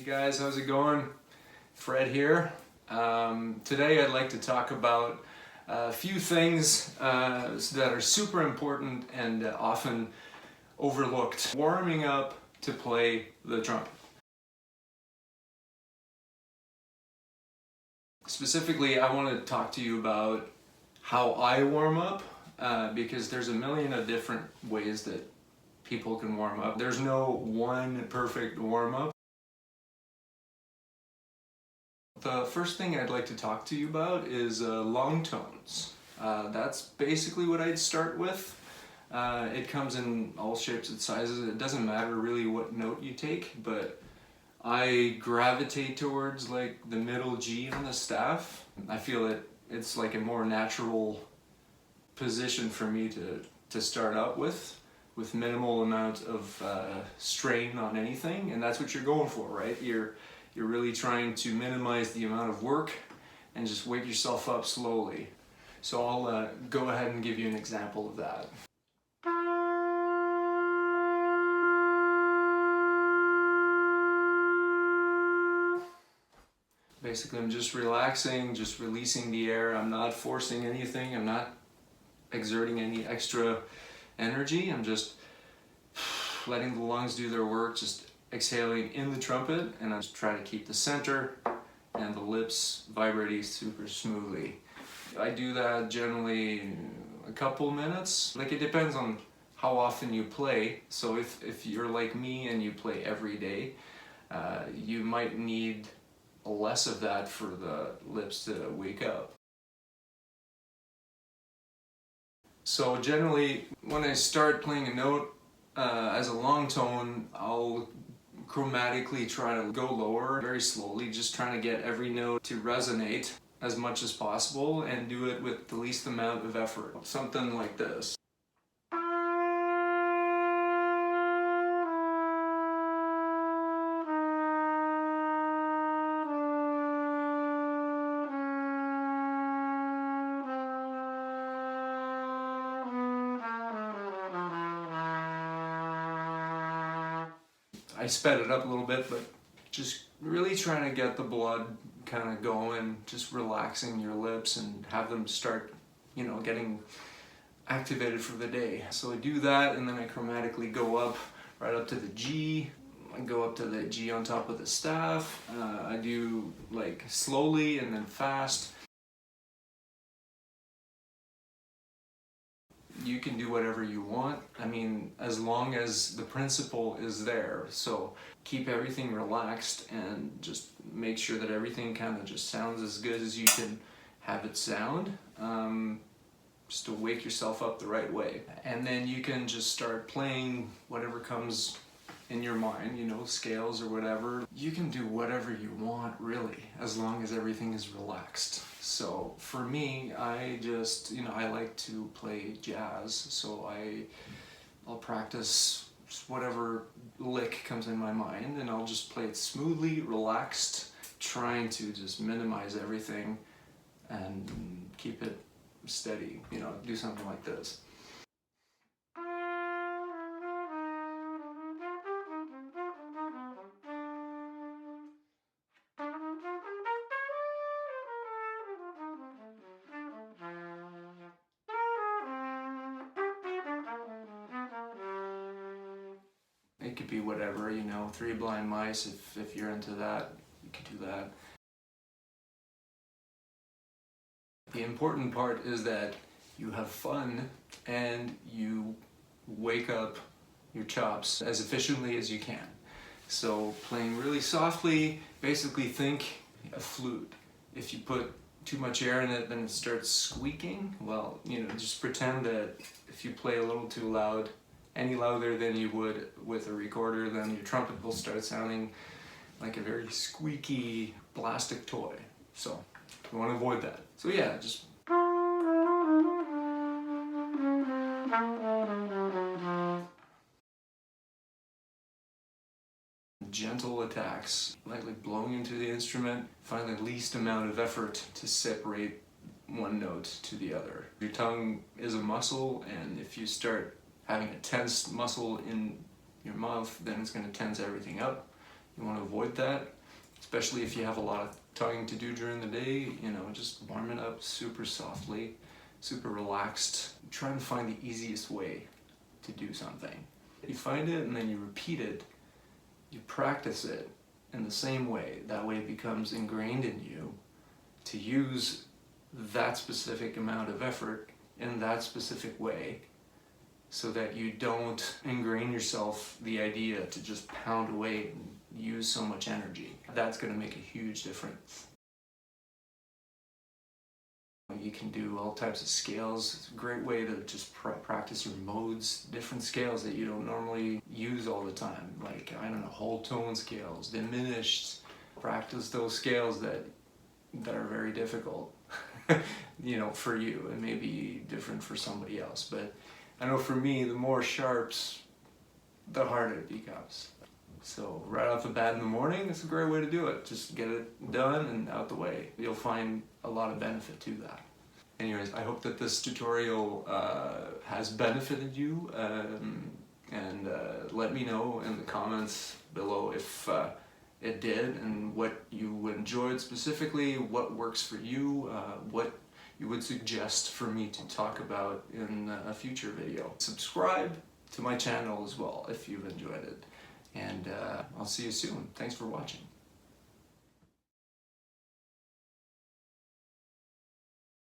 Hey guys, how's it going? Fred here. Today I'd like to talk about a few things that are super important and often overlooked. Warming up to play the trumpet. Specifically, I want to talk to you about how I warm up because there's a million of different ways that people can warm up. There's no one perfect warm up. The first thing I'd like to talk to you about is long tones. That's basically what I'd start with. It comes in all shapes and sizes. It doesn't matter really what note you take, but I gravitate towards like the middle G on the staff. I feel that it's like a more natural position for me to start out with minimal amount of strain on anything, and that's what you're going for, right? You're really trying to minimize the amount of work and just wake yourself up slowly. So I'll go ahead and give you an example of that. Basically, I'm just relaxing, just releasing the air. I'm not forcing anything. I'm not exerting any extra energy. I'm just letting the lungs do their work, just exhaling in the trumpet, and I'm just trying to keep the center and the lips vibrating super smoothly. I do that generally a couple minutes. Like, it depends on how often you play. So if you're like me and you play every day, you might need less of that for the lips to wake up. So generally, when I start playing a note as a long tone, I'll chromatically try to go lower very slowly, just trying to get every note to resonate as much as possible and do it with the least amount of effort. Something like this. I sped it up a little bit, but just really trying to get the blood kind of going, just relaxing your lips and have them start, getting activated for the day. So I do that, and then I chromatically go up right up to the G. I go up to the G on top of the staff. I do like slowly and then fast. You can do whatever you want. I mean, as long as the principle is there. So keep everything relaxed and just make sure that everything kind of just sounds as good as you can have it sound. Just to wake yourself up the right way. And then you can just start playing whatever comes in your mind, scales or whatever. You can do whatever you want, really, as long as everything is relaxed. So for me, I just, I like to play jazz, so I'll practice just whatever lick comes in my mind, and I'll just play it smoothly, relaxed, trying to just minimize everything and keep it steady, do something like this. It could be whatever, Three Blind Mice, if you're into that, you could do that. The important part is that you have fun and you wake up your chops as efficiently as you can. So playing really softly, basically think a flute. If you put too much air in it, then it starts squeaking. Well, just pretend that if you play a little too loud, any louder than you would with a recorder, then your trumpet will start sounding like a very squeaky plastic toy. So you want to avoid that. So yeah, just gentle attacks, lightly blowing into the instrument. Find the least amount of effort to separate one note to the other. Your tongue is a muscle, and if you start having a tense muscle in your mouth, then it's going to tense everything up. You want to avoid that, especially if you have a lot of tugging to do during the day. You know, just warm it up super softly, super relaxed. Trying to find the easiest way to do something. You find it and then you repeat it, you practice it in the same way. That way it becomes ingrained in you to use that specific amount of effort in that specific way, so that you don't ingrain yourself the idea to just pound away and use so much energy. That's going to make a huge difference. You can do all types of scales. It's a great way to just practice your modes, different scales that you don't normally use all the time. Like, I don't know, whole tone scales, diminished. Practice those scales that are very difficult, you know, for you, and maybe different for somebody else. But I know for me, the more sharps, the harder it becomes. So right off the bat in the morning, it's a great way to do it. Just get it done and out the way. You'll find a lot of benefit to that. Anyways, I hope that this tutorial has benefited you, and let me know in the comments below if it did, and what you enjoyed specifically, what works for you, what you would suggest for me to talk about in a future video. Subscribe to my channel as well if you've enjoyed it. And I'll see you soon. Thanks for watching.